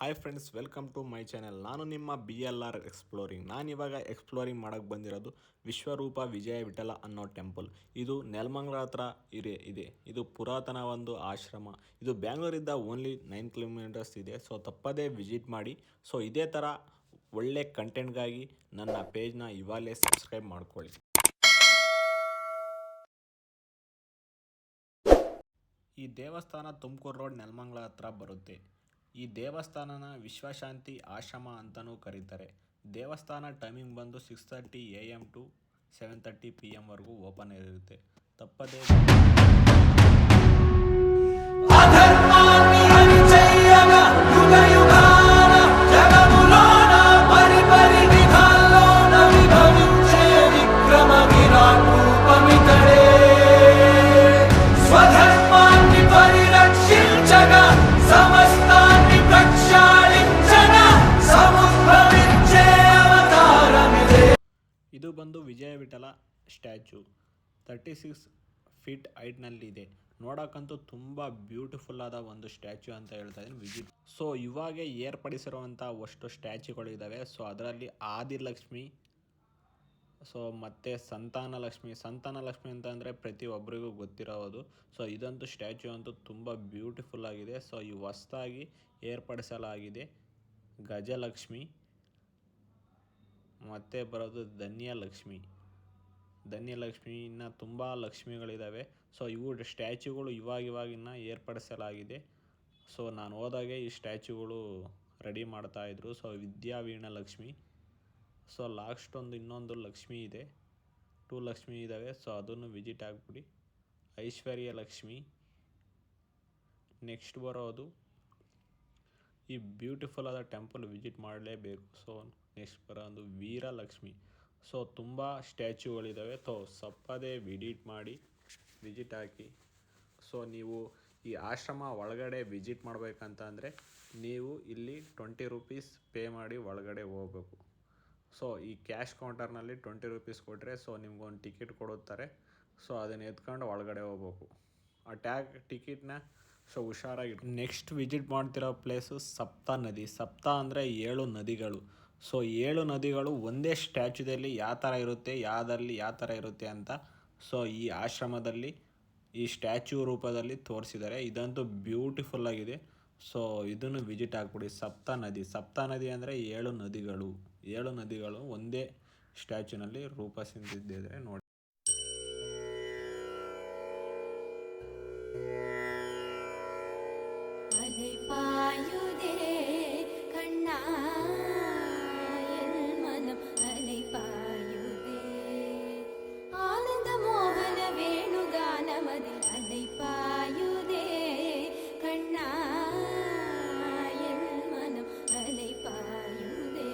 Hi friends, welcome to my channel. ನಾನು ನಿಮ್ಮ BLR exploring. ನಾನಿವಾಗ ಎಕ್ಸ್ಪ್ಲೋರಿಂಗ್ ಮಾಡೋಕ್ಕೆ ಬಂದಿರೋದು ವಿಶ್ವರೂಪ ವಿಜಯ ವಿಠಲ ಅನ್ನೋ ಟೆಂಪಲ್. ಇದು ನೆಲಮಂಗಲ ಹತ್ರ ಇದೆ. ಇದು ಪುರಾತನ ಒಂದು ಆಶ್ರಮ. ಇದು ಬ್ಯಾಂಗ್ಳೂರಿಂದ ಓನ್ಲಿ 9 ಕಿಲೋಮೀಟರ್ಸ್ ಇದೆ. ಸೊ ತಪ್ಪದೇ ವಿಸಿಟ್ ಮಾಡಿ. ಸೊ ಇದೇ ಥರ ಒಳ್ಳೆ ಕಂಟೆಂಟ್ಗಾಗಿ ನನ್ನ ಪೇಜ್ನ ಇವಾಗಲೇ ಸಬ್ಸ್ಕ್ರೈಬ್ ಮಾಡ್ಕೊಳ್ಳಿ. ಈ ದೇವಸ್ಥಾನ ತುಮಕೂರು ರೋಡ್ ನೆಲಮಂಗಲ ಹತ್ರ ಬರುತ್ತೆ. ಈ ದೇವಸ್ಥಾನನ ವಿಶ್ವಶಾಂತಿ ಆಶ್ರಮ ಅಂತಲೂ ಕರೀತಾರೆ. ದೇವಸ್ಥಾನ ಟೈಮಿಂಗ್ ಬಂದು 6:30 AM ಟು 7:30 PM ವರೆಗೂ ಓಪನ್ ಇರುತ್ತೆ. ತಪ್ಪದೇ ಇದು ಬಂದು ವಿಜಯ ವಿಠಲ ಸ್ಟ್ಯಾಚು 36 ಫೀಟ್ ಹೈಟ್ನಲ್ಲಿದೆ. ನೋಡೋಕ್ಕಂತೂ ತುಂಬ ಬ್ಯೂಟಿಫುಲ್ ಆದ ಒಂದು ಸ್ಟ್ಯಾಚು ಅಂತ ಹೇಳ್ತಾ ಇದ್ದೀನಿ. ವಿಜಿಟ್. ಸೊ ಇವಾಗ ಏರ್ಪಡಿಸಿರುವಂಥ ಅಷ್ಟು ಸ್ಟ್ಯಾಚುಗಳಿದ್ದಾವೆ. ಸೊ ಅದರಲ್ಲಿ ಆದಿಲಕ್ಷ್ಮಿ, ಸೊ ಮತ್ತು ಸಂತಾನಲಕ್ಷ್ಮಿ ಅಂತ ಅಂದರೆ ಪ್ರತಿಯೊಬ್ಬರಿಗೂ ಗೊತ್ತಿರೋದು. ಸೊ ಇದಂತೂ ಸ್ಟ್ಯಾಚು ಅಂತೂ ತುಂಬ ಬ್ಯೂಟಿಫುಲ್ ಆಗಿದೆ. ಸೊ ಈ ಹೊಸದಾಗಿ ಏರ್ಪಡಿಸಲಾಗಿದೆ ಗಜಲಕ್ಷ್ಮಿ ಮತ್ತು ಬರೋದು ಧನ್ಯಲಕ್ಷ್ಮಿ ಇನ್ನು ತುಂಬ ಲಕ್ಷ್ಮಿಗಳಿದ್ದಾವೆ. ಸೊ ಇವು ಸ್ಟ್ಯಾಚುಗಳು ಇವಾಗಿನ್ನ ಏರ್ಪಡಿಸಲಾಗಿದೆ. ಸೊ ನಾನು ಹೋದಾಗೆ ಈ ಸ್ಟ್ಯಾಚುಗಳು ರೆಡಿ ಮಾಡ್ತಾಯಿದ್ರು. ಸೊ ವಿದ್ಯಾವೀಣ ಲಕ್ಷ್ಮಿ, ಸೊ ಲಾಸ್ಟ್ ಇನ್ನೊಂದು ಲಕ್ಷ್ಮಿ ಇದೆ, 2 ಲಕ್ಷ್ಮಿ ಇದ್ದಾವೆ. ಸೊ ಅದನ್ನು ವಿಸಿಟ್ ಆಗಿಬಿಡಿ. ಐಶ್ವರ್ಯ ಲಕ್ಷ್ಮಿ, ನೆಕ್ಸ್ಟ್ ಬರೋದು ಈ ಬ್ಯೂಟಿಫುಲ್ ಆದ ಟೆಂಪಲ್ ವಿಸಿಟ್ ಮಾಡಲೇಬೇಕು. ಸೊ ನೆಕ್ಸ್ಟ್ ಬರೋದು ವೀರಲಕ್ಷ್ಮಿ. ಸೊ ತುಂಬ ಸ್ಟ್ಯಾಚ್ಯುಗಳಿದ್ದಾವೆ. ಸೊ ತಪ್ಪದೇ ವಿಸಿಟ್ ಹಾಕಿ. ಸೊ ನೀವು ಈ ಆಶ್ರಮ ಒಳಗಡೆ ವಿಸಿಟ್ ಮಾಡಬೇಕಂತಂದರೆ ನೀವು ಇಲ್ಲಿ 20 ರೂಪೀಸ್ ಪೇ ಮಾಡಿ ಒಳಗಡೆ ಹೋಗಬೇಕು. ಸೊ ಈ ಕ್ಯಾಶ್ ಕೌಂಟರ್ನಲ್ಲಿ 20 ರೂಪೀಸ್ ಕೊಟ್ಟರೆ ಸೊ ನಿಮ್ಗೊಂದು ಟಿಕೆಟ್ ಕೊಡುತ್ತಾರೆ. ಸೊ ಅದನ್ನು ಎತ್ಕೊಂಡು ಒಳಗಡೆ ಹೋಗ್ಬೇಕು. ಆ ಟಿಕೆಟ್ನ ಸೊ ಹುಷಾರಾಗಿ. ನೆಕ್ಸ್ಟ್ ವಿಸಿಟ್ ಮಾಡ್ತಿರೋ ಪ್ಲೇಸು ಸಪ್ತ ಅಂದರೆ 7 ನದಿಗಳು. ಸೊ 7 ನದಿಗಳು ಒಂದೇ ಸ್ಟ್ಯಾಚ್ಯುದಲ್ಲಿ ಯಾವ ಥರ ಇರುತ್ತೆ ಅಂತ ಸೊ ಈ ಆಶ್ರಮದಲ್ಲಿ ಈ ಸ್ಟ್ಯಾಚ್ಯೂ ರೂಪದಲ್ಲಿ ತೋರಿಸಿದ್ದಾರೆ. ಇದಂತೂ ಬ್ಯೂಟಿಫುಲ್ ಆಗಿದೆ. ಸೊ ಇದನ್ನು ವಿಸಿಟ್ ಆಗಿಬಿಡಿ. ಸಪ್ತ ನದಿ ಅಂದರೆ 7 ನದಿಗಳು ಒಂದೇ ಸ್ಟ್ಯಾಚ್ಯೂನಲ್ಲಿ ರೂಪಿಸಿದ್ದಾರೆ ನೋಡಿ. பாயுதே கண்ணா என் மனம் அலை பாயுதே ஆனந்த மோகன வேணுகானமதில் அலை பாயுதே கண்ணா என் மனம் அலை பாயுதே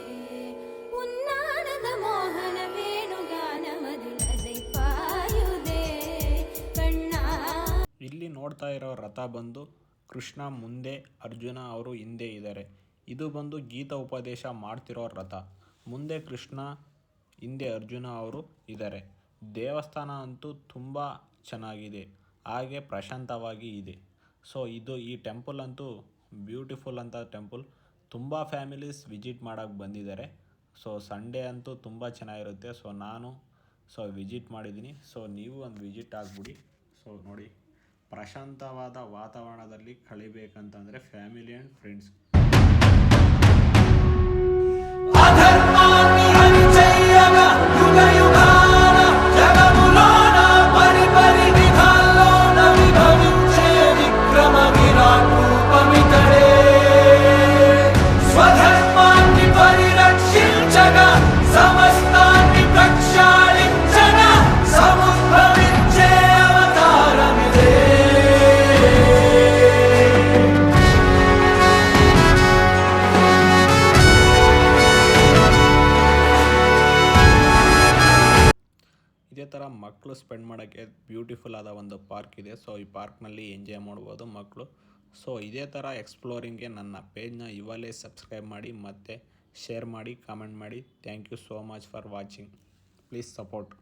உன்னானந்த மோகன வேணுகானமதில் அலை பாயுதே கண்ணா. ಇಲ್ಲಿ ನೋಡ್ತಾ ಇರೋ ರಥ ಬಂದು ಕೃಷ್ಣ ಮುಂದೆ, ಅರ್ಜುನ ಅವರು ಹಿಂದೆ ಇದ್ದಾರೆ. ಇದು ಬಂದು ಗೀತಾ ಉಪದೇಶ ಮಾಡ್ತಿರೋ ರಥ. ಮುಂದೆ ಕೃಷ್ಣ, ಹಿಂದೆ ಅರ್ಜುನ ಅವರು ಇದ್ದಾರೆ. ದೇವಸ್ಥಾನ ಅಂತೂ ತುಂಬ ಚೆನ್ನಾಗಿದೆ, ಹಾಗೆ ಪ್ರಶಾಂತವಾಗಿ ಇದೆ. ಸೊ ಈ ಟೆಂಪಲ್ ಅಂತೂ ಬ್ಯೂಟಿಫುಲ್ ಅಂತ ಟೆಂಪಲ್. ತುಂಬ ಫ್ಯಾಮಿಲೀಸ್ ವಿಸಿಟ್ ಮಾಡೋಕ್ಕೆ ಬಂದಿದ್ದಾರೆ. ಸೊ ಸಂಡೇ ಅಂತೂ ತುಂಬ ಚೆನ್ನಾಗಿರುತ್ತೆ. ಸೊ ನಾನು ವಿಸಿಟ್ ಮಾಡಿದ್ದೀನಿ. ಸೊ ನೀವು ಒಂದು ವಿಸಿಟ್ ಆಗಿಬಿಡಿ. ಸೊ ನೋಡಿ, ಪ್ರಶಾಂತವಾದ ವಾತಾವರಣದಲ್ಲಿ ಕಳಿಬೇಕಂತಂದರೆ ಫ್ಯಾಮಿಲಿ ಆ್ಯಂಡ್ ಫ್ರೆಂಡ್ಸ್. ಇದೇ ಥರ ಮಕ್ಕಳು ಸ್ಪೆಂಡ್ ಮಾಡೋಕ್ಕೆ ಬ್ಯೂಟಿಫುಲ್ ಆದ ಒಂದು ಪಾರ್ಕ್ ಇದೆ. ಸೊ ಈ ಪಾರ್ಕ್ನಲ್ಲಿ ಎಂಜಾಯ್ ಮಾಡ್ಬೋದು ಮಕ್ಕಳು. ಸೊ ಇದೇ ಥರ ಎಕ್ಸ್ಪ್ಲೋರಿಂಗ್ಗೆ ನನ್ನ ಪೇಜ್ನ ಇವಾಗಲೇ ಸಬ್ಸ್ಕ್ರೈಬ್ ಮಾಡಿ ಮತ್ತು ಶೇರ್ ಮಾಡಿ, ಕಾಮೆಂಟ್ ಮಾಡಿ. Thank you so much for watching. Please support.